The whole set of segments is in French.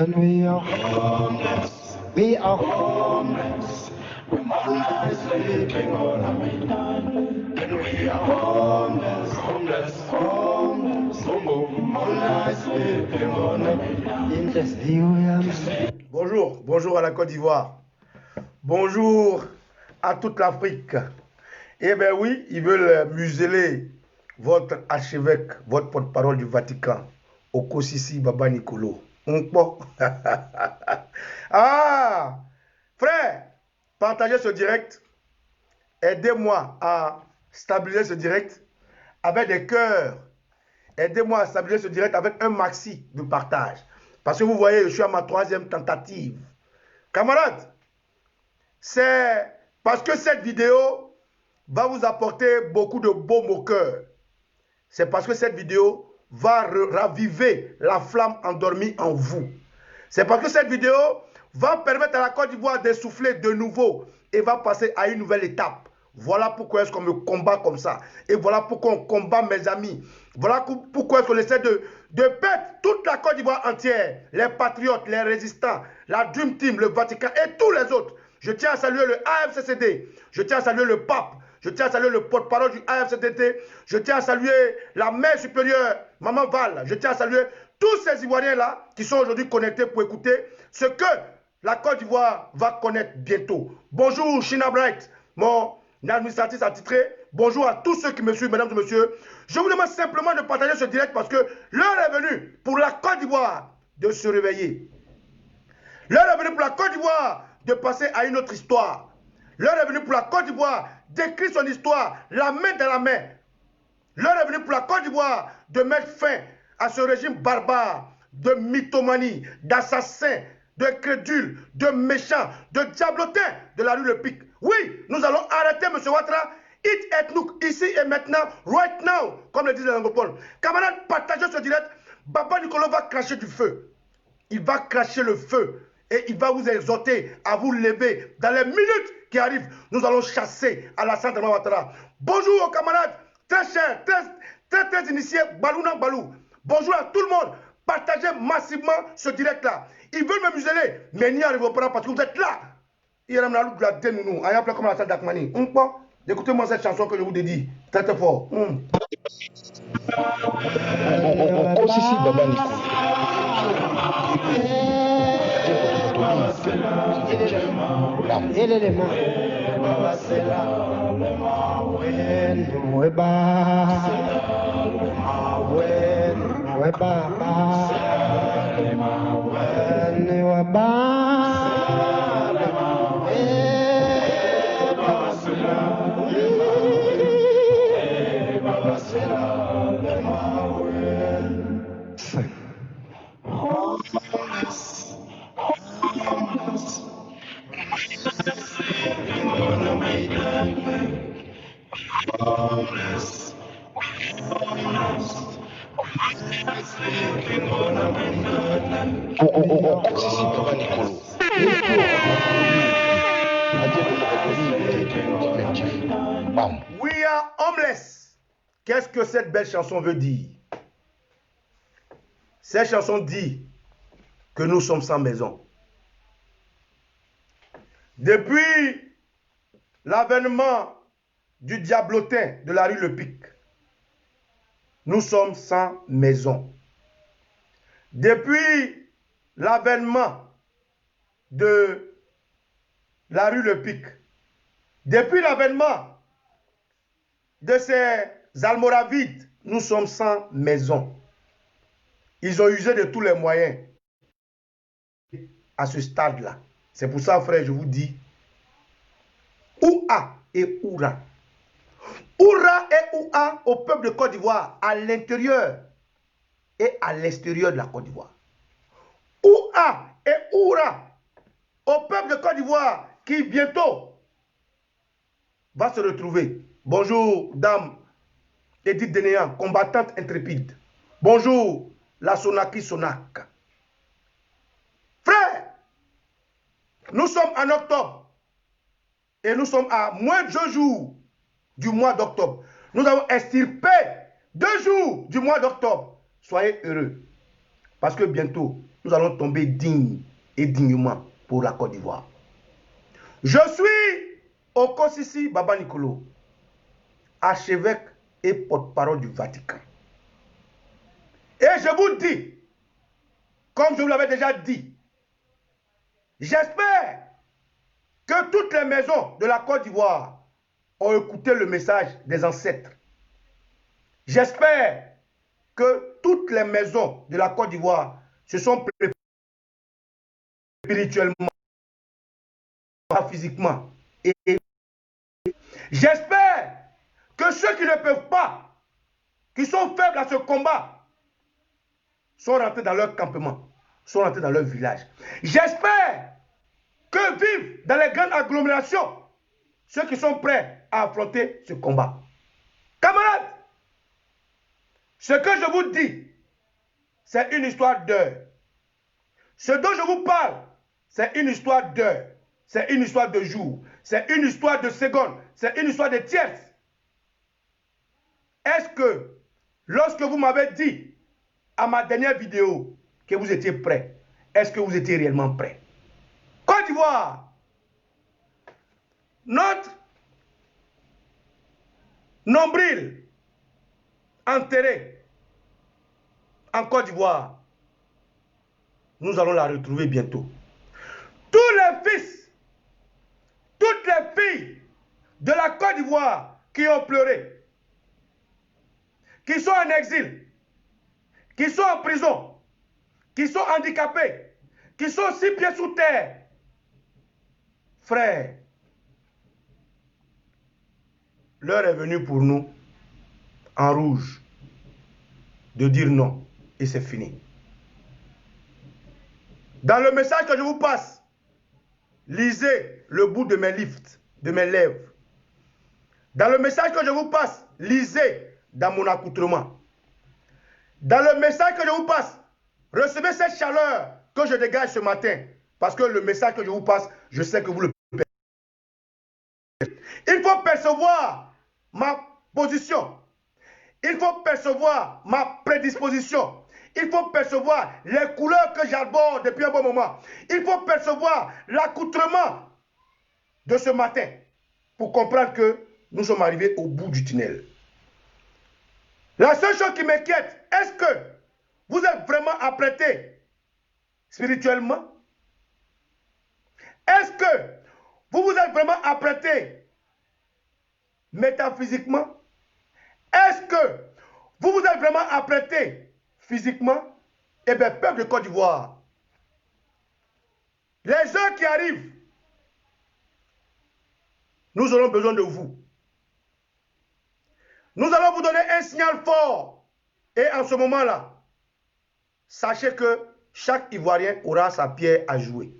And we are homeless. We are sleeping on a midnight. And we are homeless, homeless, homeless. Moonlight sleeping on a midnight. Bonjour, bonjour à la Côte d'Ivoire. Bonjour à toute l'Afrique. Eh bien oui, ils veulent museler votre archevêque, votre porte-parole du Vatican, Okosisi Baba Nicolo. Ah, frère, partagez ce direct. Aidez-moi à stabiliser ce direct avec des cœurs. Aidez-moi à stabiliser ce direct avec un maxi de partage. Parce que vous voyez, je suis à ma 3e tentative. Camarades, c'est parce que cette vidéo va vous apporter beaucoup de baume au cœur. C'est parce que cette vidéo va raviver la flamme endormie en vous. C'est parce que cette vidéo va permettre à la Côte d'Ivoire d'essouffler de nouveau et va passer à une nouvelle étape. Voilà pourquoi est-ce qu'on me combat comme ça. Et voilà pourquoi on combat mes amis. Voilà pourquoi est-ce qu'on essaie de perdre toute la Côte d'Ivoire entière. Les patriotes, les résistants, la Dream Team, le Vatican et tous les autres. Je tiens à saluer le AFCCD. Je tiens à saluer le pape. Je tiens à saluer le porte-parole du AFCDT. Je tiens à saluer la mère supérieure, Maman Val. Je tiens à saluer tous ces Ivoiriens-là qui sont aujourd'hui connectés pour écouter ce que la Côte d'Ivoire va connaître bientôt. Bonjour China Bright, mon administratrice attitré. Bonjour à tous ceux qui me suivent, mesdames et messieurs. Je vous demande simplement de partager ce direct parce que l'heure est venue pour la Côte d'Ivoire de se réveiller. L'heure est venue pour la Côte d'Ivoire de passer à une autre histoire. L'heure est venue pour la Côte d'Ivoire d'écrire son histoire, la main dans la main. L'heure est venue pour la Côte d'Ivoire de mettre fin à ce régime barbare de mythomanie, d'assassins, de crédules, de méchants, de diablotins de la rue Le Pic. Oui, nous allons arrêter M. Ouattara, it et nous, ici et maintenant, right now, comme le disent les anglopoles. Camarades, partagez ce direct. Baba Nicolo va cracher du feu. Il va cracher le feu. Et il va vous exhorter à vous lever. Dans les minutes qui arrivent, nous allons chasser Alassane Dramane Ouattara. Bonjour aux camarades, très chers, très initiés, Balounan Balou. Bonjour à tout le monde. Partagez massivement ce direct-là. Ils veulent me museler, mais n'y arriveront pas parce que vous êtes là. Il y a la dénounou, un peu comme la salle d'Akmani. Écoutez-moi cette chanson que je vous dédie. Très très fort. Okosisi Baba Nicolo. Okosisi Baba Nicolo. We are homeless. Qu'est-ce que cette belle chanson veut dire? Cette chanson dit que nous sommes sans maison. Depuis l'avènement du diablotin de la rue Le Pic, nous sommes sans maison. Depuis l'avènement de la rue Le Pic, depuis l'avènement de ces Almoravides, nous sommes sans maison. Ils ont usé de tous les moyens à ce stade-là. C'est pour ça, frère, je vous dis, Oua et Oura. Oura et Oua au peuple de Côte d'Ivoire, à l'intérieur et à l'extérieur de la Côte d'Ivoire. Oua et Oura au peuple de Côte d'Ivoire qui bientôt va se retrouver. Bonjour, dame Edith Denéan, combattante intrépide. Bonjour, la Sonaki Sonak. Frère, nous sommes en octobre et nous sommes à moins de 2 jours du mois d'octobre. Nous avons extirpé 2 jours du mois d'octobre. Soyez heureux parce que bientôt, nous allons tomber digne et dignement pour la Côte d'Ivoire. Je suis Okosisi Baba Nicolo, archevêque et porte-parole du Vatican. Et je vous dis, comme je vous l'avais déjà dit, j'espère que toutes les maisons de la Côte d'Ivoire ont écouté le message des ancêtres. J'espère que toutes les maisons de la Côte d'Ivoire se sont préparées spirituellement, physiquement. Et j'espère que ceux qui ne peuvent pas, qui sont faibles à ce combat, sont rentrés dans leur campement, sont rentrés dans leur village. J'espère que vivent dans les grandes agglomérations ceux qui sont prêts à affronter ce combat. Camarades, ce que je vous dis, c'est une histoire d'heure. Ce dont je vous parle, c'est une histoire d'heure. C'est une histoire de jour. C'est une histoire de secondes. C'est une histoire de tierces. Est-ce que, lorsque vous m'avez dit à ma dernière vidéo que vous étiez prêts, est-ce que vous étiez réellement prêts? Côte d'Ivoire, notre nombril enterré en Côte d'Ivoire, nous allons la retrouver bientôt. Tous les fils, toutes les filles de la Côte d'Ivoire qui ont pleuré, qui sont en exil, qui sont en prison, qui sont handicapés, qui sont 6 pieds sous terre, frères, l'heure est venue pour nous, en rouge, de dire non, et c'est fini. Dans le message que je vous passe, lisez le bout de mes lifts, de mes lèvres. Dans le message que je vous passe, lisez dans mon accoutrement. Dans le message que je vous passe, recevez cette chaleur que je dégage ce matin. Parce que le message que je vous passe, je sais que vous le percevez. Il faut percevoir ma position. Il faut percevoir ma prédisposition. Il faut percevoir les couleurs que j'arbore depuis un bon moment. Il faut percevoir l'accoutrement de ce matin pour comprendre que nous sommes arrivés au bout du tunnel. La seule chose qui m'inquiète, est-ce que vous êtes vraiment apprêtés spirituellement? Est-ce que vous vous êtes vraiment apprêtés métaphysiquement? Est-ce que vous vous êtes vraiment apprêtés physiquement? Eh bien, peuple de Côte d'Ivoire, les heures qui arrivent, nous aurons besoin de vous. Nous allons vous donner un signal fort. Et en ce moment-là, sachez que chaque Ivoirien aura sa pierre à jouer.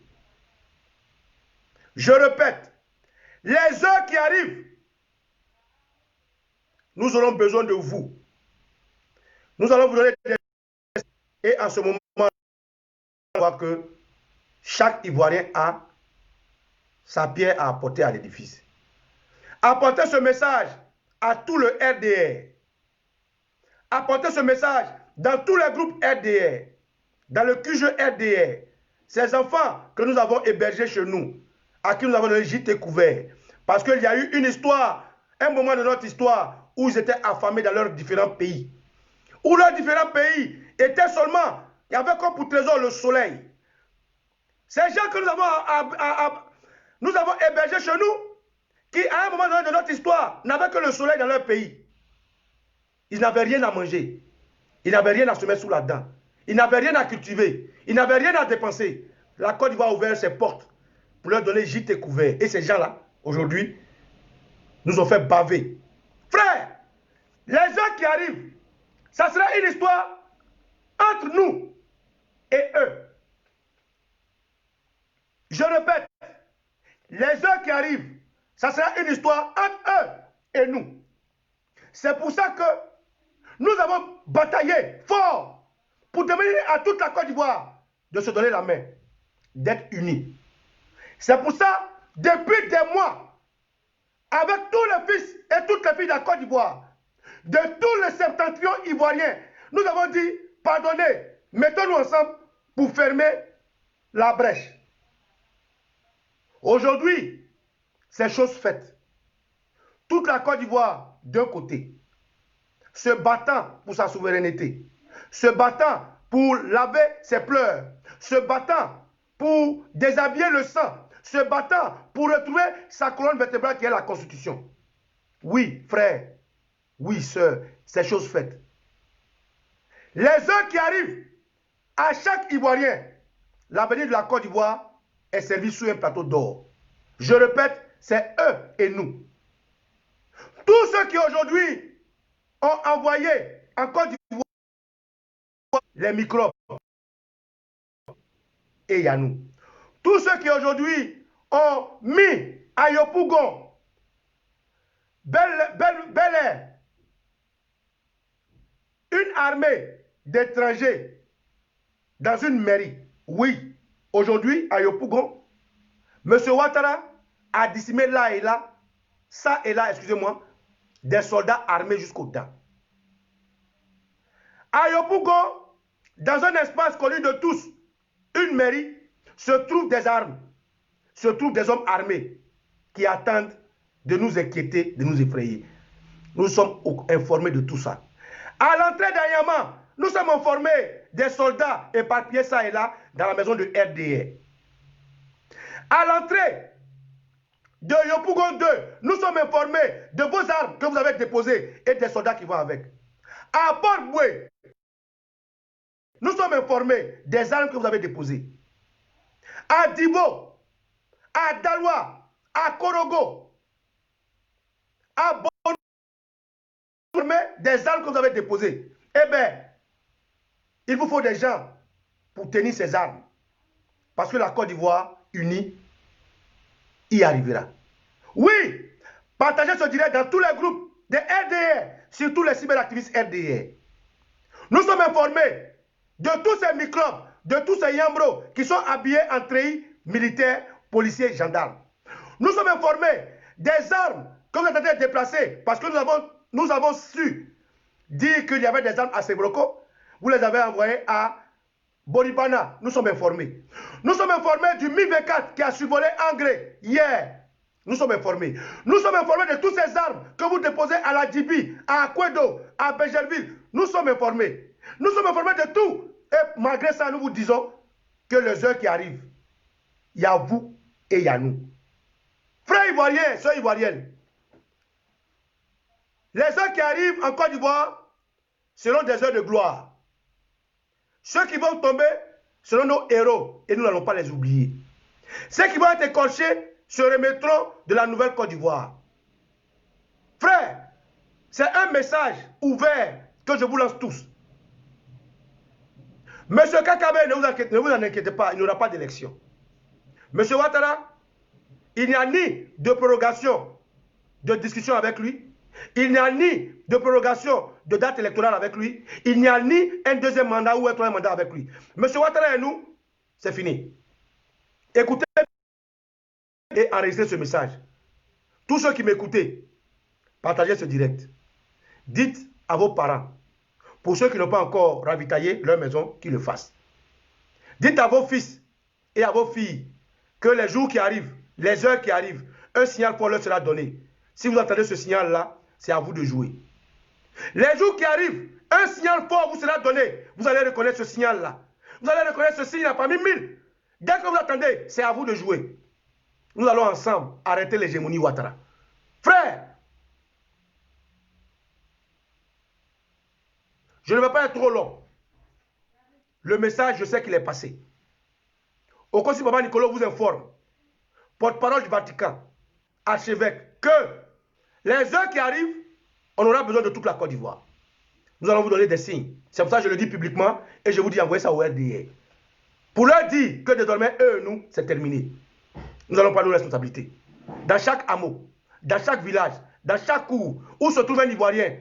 Je répète, les heures qui arrivent, nous aurons besoin de vous. Nous allons vous donner des... Et en ce moment, on voit que chaque Ivoirien a sa pierre à apporter à l'édifice. Apportez ce message à tout le RDR. Apportez ce message dans tous les groupes RDR, dans le QG RDR. Ces enfants que nous avons hébergés chez nous, à qui nous avons donné gîte et couvert. Parce qu'il y a eu une histoire, un moment de notre histoire, où ils étaient affamés dans leurs différents pays. Où leurs différents pays étaient seulement, il y avait comme pour trésor le soleil. Ces gens que nous avons hébergés chez nous, qui à un moment donné de notre histoire n'avaient que le soleil dans leur pays. ils n'avaient rien à manger. Ils n'avaient rien à se mettre sous la dent. Ils n'avaient rien à cultiver. Ils n'avaient rien à dépenser. La Côte d'Ivoire a ouvert ses portes pour leur donner gîte et couvert. Et ces gens-là, aujourd'hui, nous ont fait baver. Frère, les heures qui arrivent, ça sera une histoire entre nous et eux. Je répète, les heures qui arrivent, ça sera une histoire entre eux et nous. C'est pour ça que nous avons bataillé fort pour demander à toute la Côte d'Ivoire de se donner la main, d'être unis. C'est pour ça, depuis des mois, avec tous les fils et toutes les filles de la Côte d'Ivoire, de tous les septentrions ivoiriens, nous avons dit, pardonnez, mettons-nous ensemble pour fermer la brèche. Aujourd'hui, c'est chose faite. Toute la Côte d'Ivoire, d'un côté, se battant pour sa souveraineté, se battant pour laver ses pleurs, se battant pour déshabiller le sang, se battant pour retrouver sa colonne vertébrale qui est la Constitution. Oui, frère, oui, sœur, c'est chose faite. Les heures qui arrivent, à chaque Ivoirien, l'avenir de la Côte d'Ivoire est servi sur un plateau d'or. Je répète, c'est eux et nous. Tous ceux qui aujourd'hui ont envoyé en Côte d'Ivoire les microbes, et il y a nous. Tous ceux qui aujourd'hui ont mis à Yopougon, Bel Air, une armée d'étrangers dans une mairie. Oui, aujourd'hui à Yopougon, M. Ouattara a dissimulé là et là, ça et là, excusez-moi, des soldats armés jusqu'aux dents. À Yopougon, dans un espace connu de tous, une mairie, se trouvent des armes, se trouvent des hommes armés qui attendent de nous inquiéter, de nous effrayer. Nous sommes informés de tout ça. À l'entrée d'Ayama, nous sommes informés des soldats éparpillés ça et là dans la maison de RDR. À l'entrée de Yopougon 2, nous sommes informés de vos armes que vous avez déposées et des soldats qui vont avec. À Port-Boué, nous sommes informés des armes que vous avez déposées. À Dibo, à Daloa, à Korogo, à Bono, des armes que vous avez déposées. Eh bien, il vous faut des gens pour tenir ces armes. Parce que la Côte d'Ivoire unie y arrivera. Oui, partagez ce direct dans tous les groupes de RDR, surtout les cyberactivistes RDR. Nous sommes informés de tous ces microbes, de tous ces yambros qui sont habillés en treillis militaires, policiers, gendarmes. Nous sommes informés des armes que vous êtes en train de déplacer parce que nous avons su dire qu'il y avait des armes à Sebroko. Vous les avez envoyées à Boribana. Nous sommes informés. Nous sommes informés du Mi-24 qui a survolé Angré hier. Nous sommes informés. Nous sommes informés de toutes ces armes que vous déposez à la Djibi, à Akwedo, à Bégerville. Nous sommes informés. Nous sommes informés de tout. Et malgré ça, nous vous disons que les heures qui arrivent, il y a vous et il y a nous. Frères ivoiriens, sœurs ivoiriennes, les heures qui arrivent en Côte d'Ivoire seront des heures de gloire. Ceux qui vont tomber seront nos héros et nous n'allons pas les oublier. Ceux qui vont être écorchés se remettront de la nouvelle Côte d'Ivoire. Frères, c'est un message ouvert que je vous lance tous. Monsieur Kakabe, ne vous en inquiétez pas, il n'y aura pas d'élection. Monsieur Ouattara, il n'y a ni de prorogation de discussion avec lui, il n'y a ni de prorogation de date électorale avec lui, il n'y a ni un deuxième mandat ou un troisième mandat avec lui. Monsieur Ouattara et nous, c'est fini. Écoutez et enregistrez ce message. Tous ceux qui m'écoutez, partagez ce direct. Dites à vos parents, pour ceux qui n'ont pas encore ravitaillé leur maison, qu'ils le fassent. Dites à vos fils et à vos filles que les jours qui arrivent, les heures qui arrivent, un signal fort leur sera donné. Si vous entendez ce signal-là, c'est à vous de jouer. Les jours qui arrivent, un signal fort vous sera donné. Vous allez reconnaître ce signal-là. Vous allez reconnaître ce signe-là parmi 1000. Dès que vous attendez, c'est à vous de jouer. Nous allons ensemble arrêter l'hégémonie Ouattara. Frère, Je ne vais pas être trop long. Le message, je sais qu'il est passé. Okosi Baba Nicolo vous informe, porte-parole du Vatican, archevêque, que les heures qui arrivent, on aura besoin de toute la Côte d'Ivoire. Nous allons vous donner des signes. C'est pour ça que je le dis publiquement et je vous dis envoyez ça au RDA. Pour leur dire que désormais, eux et nous, c'est terminé. Nous allons prendre nos responsabilités. Dans chaque hameau, dans chaque village, dans chaque cour où se trouve un Ivoirien,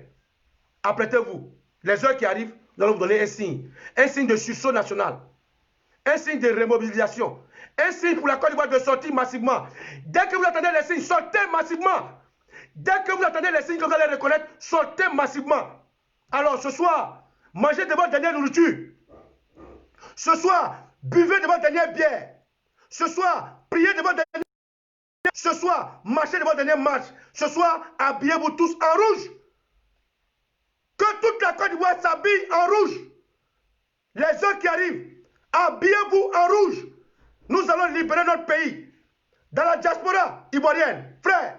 apprêtez-vous. Les heures qui arrivent, nous allons vous donner un signe de sursaut national, un signe de remobilisation, un signe pour la Côte d'Ivoire de sortir massivement. Dès que vous attendez les signes, sortez massivement. Dès que vous attendez les signes que vous allez reconnaître, sortez massivement. Alors ce soir, mangez de votre dernière nourriture. Ce soir, buvez de votre dernière bière. Ce soir, priez de votre dernière. Ce soir, marchez de votre dernière marche. Ce soir, habillez-vous tous en rouge. Que toute la Côte d'Ivoire s'habille en rouge. Les heures qui arrivent, habillez-vous en rouge. Nous allons libérer notre pays. Dans la diaspora ivoirienne, frère,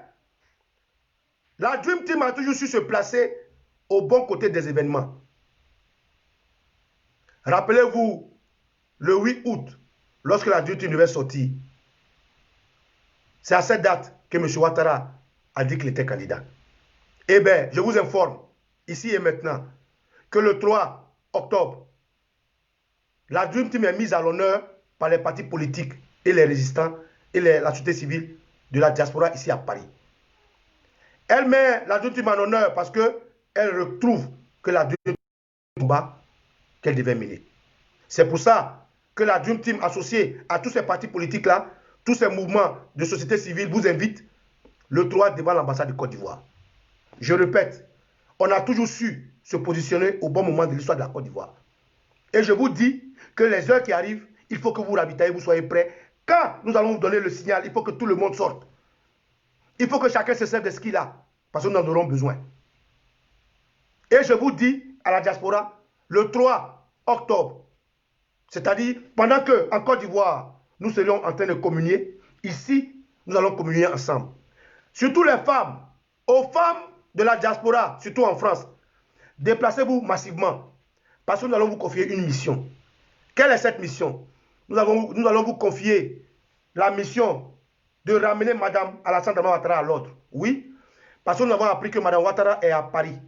la Dream Team a toujours su se placer au bon côté des événements. Rappelez-vous, le 8 août, lorsque la Dream Team devait sortir, c'est à cette date que M. Ouattara a dit qu'il était candidat. Eh bien, je vous informe, ici et maintenant, que le 3 octobre, la Dream Team est mise à l'honneur par les partis politiques et les résistants et la société civile de la diaspora ici à Paris. Elle met la Dream Team en honneur parce qu'elle retrouve que la Dream Team est combat qu'elle devait mener. C'est pour ça que la Dream Team associée à tous ces partis politiques-là, tous ces mouvements de société civile vous invitent le 3 devant l'ambassade de Côte d'Ivoire. Je répète, on a toujours su se positionner au bon moment de l'histoire de la Côte d'Ivoire. Et je vous dis que les heures qui arrivent, il faut que vous ravitaillez, vous soyez prêts. Quand nous allons vous donner le signal, il faut que tout le monde sorte. Il faut que chacun se serve de ce qu'il a, parce que nous en aurons besoin. Et je vous dis à la diaspora, le 3 octobre, c'est-à-dire pendant qu'en Côte d'Ivoire, nous serions en train de communier, ici, nous allons communier ensemble. Surtout les femmes, aux femmes de la diaspora, surtout en France, déplacez-vous massivement, parce que nous allons vous confier une mission. Quelle est cette mission? Nous allons vous confier la mission de ramener Mme Alassane Dramane Ouattara à l'ordre. Oui, parce que nous avons appris que Mme Ouattara est à Paris.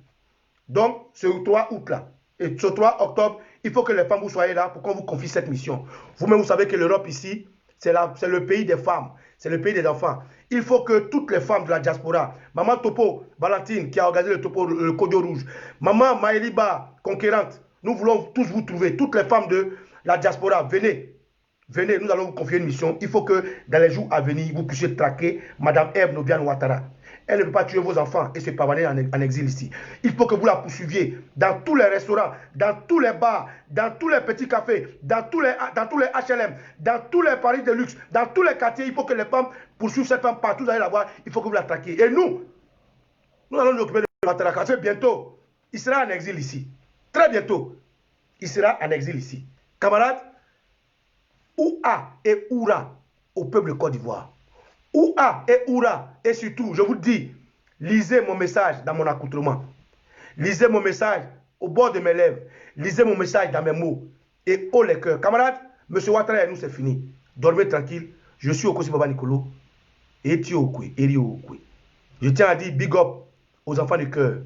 Donc, ce 3 août-là, et ce 3 octobre, il faut que les femmes vous soyez là pour qu'on vous confie cette mission. Vous-même, vous savez que l'Europe ici, c'est le pays des femmes, c'est le pays des enfants. Il faut que toutes les femmes de la diaspora, Maman Topo, Valentine, qui a organisé le Kodio Rouge, Maman Maëliba, conquérante, nous voulons tous vous trouver, toutes les femmes de la diaspora, venez, nous allons vous confier une mission. Il faut que dans les jours à venir, vous puissiez traquer Mme Ève Nobiane Ouattara. Elle ne peut pas tuer vos enfants et se pavaner en exil ici. Il faut que vous la poursuiviez dans tous les restaurants, dans tous les bars, dans tous les petits cafés, dans tous les HLM, dans tous les paris de luxe, dans tous les quartiers. Il faut que les femmes poursuivent cette femme partout. Vous allez la voir. Il faut que vous la traquiez. Et nous allons nous occuper de Ouattara. Parce que bientôt, il sera en exil ici. Très bientôt, il sera en exil ici. Camarades, Oua et Oura au peuple de Côte d'Ivoire. Oua et Oura, et surtout, je vous dis, lisez mon message dans mon accoutrement. Lisez mon message au bord de mes lèvres. Lisez mon message dans mes mots. Et haut les cœurs. Camarades, M. Ouattara et nous, c'est fini. Dormez tranquille. Je suis Okosi Baba Nicolo. Et Tio Okwe, Erio Okwe. Je tiens à dire big up aux enfants du cœur,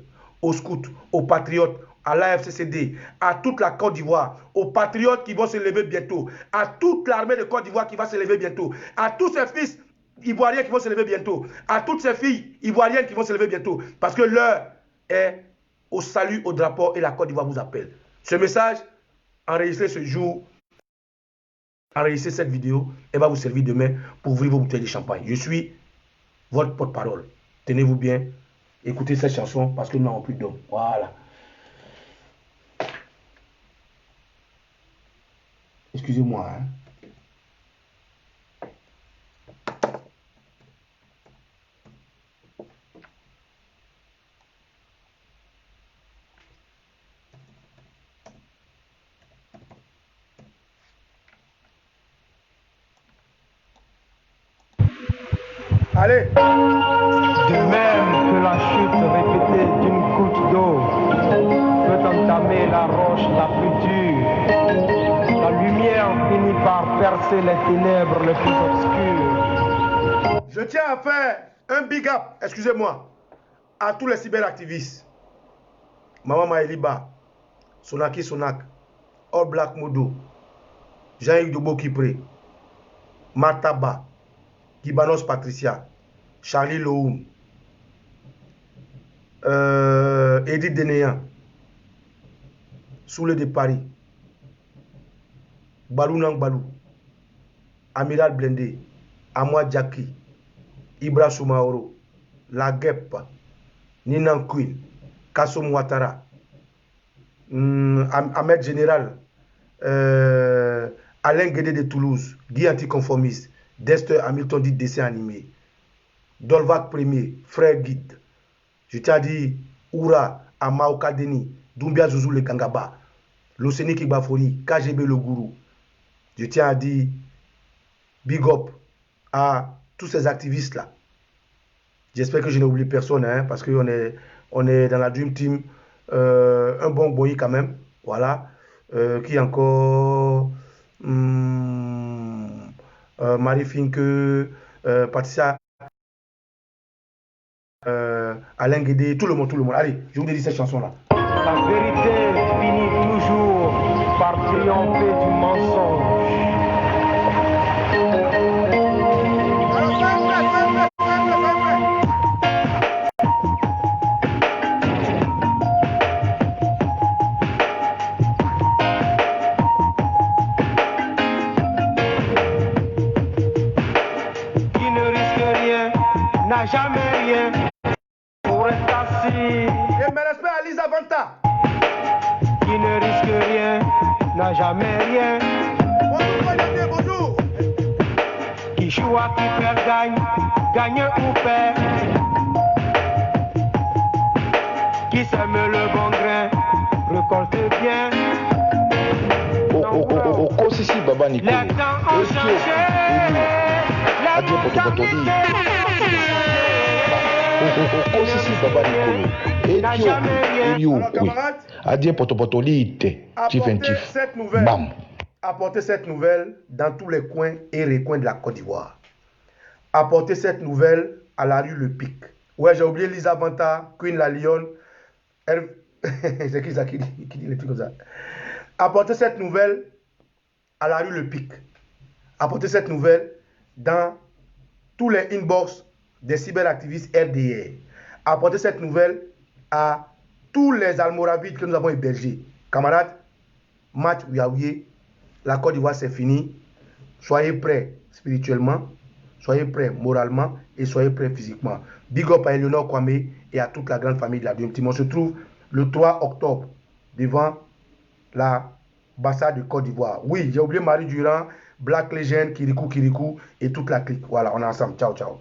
aux scouts, aux patriotes, à l'AFCCD, à toute la Côte d'Ivoire, aux patriotes qui vont se lever bientôt, à toute l'armée de Côte d'Ivoire qui va se lever bientôt, à tous ces fils ivoiriens qui vont se lever bientôt, à toutes ces filles ivoiriennes qui vont se lever bientôt, parce que l'heure est au salut, au drapeau, et la Côte d'Ivoire vous appelle. Ce message, enregistré ce jour, enregistrez cette vidéo, et va vous servir demain pour ouvrir vos bouteilles de champagne. Je suis votre porte-parole. Tenez-vous bien, écoutez cette chanson, parce que nous n'avons plus d'hommes. Voilà. Excusez-moi, hein. Allez. De même que la chute répétée d'une goutte d'eau peut entamer la approche la plus dure. La lumière finit par percer les ténèbres les plus obscures. Je tiens à faire un big up, excusez-moi, à tous les cyberactivistes. Maman Maëliba, Sonaki Sonak, All Black Modo, Jean-Yves Dobo Kipré, Martaba, Kibanos Patricia, Charlie Loum, Edith Denéan, Soule de Paris, Balou Nang Balou, Amiral Blendé, Amwa Jackie, Ibra Soumaoro, La Guep, Ninan Queen, Kassom Ouattara, Ahmed Général, Alain Guédé de Toulouse, Guy Anticonformiste, Dester Hamilton dit dessin animé, Dolvac Premier, Frère Guide, je t'ai dit Oura, Amaoka Deni, Doumbia Zouzou le Gangaba, Loseni Kibafori, KGB le Gourou. Je tiens à dire big up à tous ces activistes-là. J'espère que je n'ai oublié personne, hein, parce qu'on est dans la Dream Team. Un bon boy quand même, voilà. Qui est encore Marie Finke, Patricia, Alain Guédé, tout le monde. Allez, je vous dédie cette chanson-là. La vérité finit toujours par triompher du mensonge. Qui ne risque rien n'a jamais rien pour être assis. Et mes respects à Lisa Vanta. Qui ne risque rien n'a jamais rien. Bonjour, bonjour. Qui joue à qui perd gagne, gagne ou perd. Qui sème le bon grain, récolte bien. Okosisi Baba Nicolo. Les temps ont changé. Adie Potopotoli. Okosisi Baba Nicolo. Alors, camarades, Adie Potopotoli. apportez cette nouvelle. Bam. Apportez cette nouvelle dans tous les coins et recoins de la Côte d'Ivoire. Apportez cette nouvelle à la rue Le Pic. Ouais, j'ai oublié Lisa Vanta, Queen La Lionne. C'est qui ça qui dit les trucs comme ça? Apportez cette nouvelle à la rue Le Pic. Apportez cette nouvelle dans tous les inbox des cyberactivistes RDR. Apportez cette nouvelle à tous les almoravides que nous avons hébergés. Camarades, match Ouyaouye, la Côte d'Ivoire c'est fini. Soyez prêts spirituellement, soyez prêts moralement et soyez prêts physiquement. Big up à Eleonore Kwame et à toute la grande famille de la Dream Team. On se trouve le 3 octobre devant l'ambassade de Côte d'Ivoire. Oui, j'ai oublié Marie Durand, Black Legend, Kirikou et toute la clique. Voilà, on est ensemble. Ciao, ciao.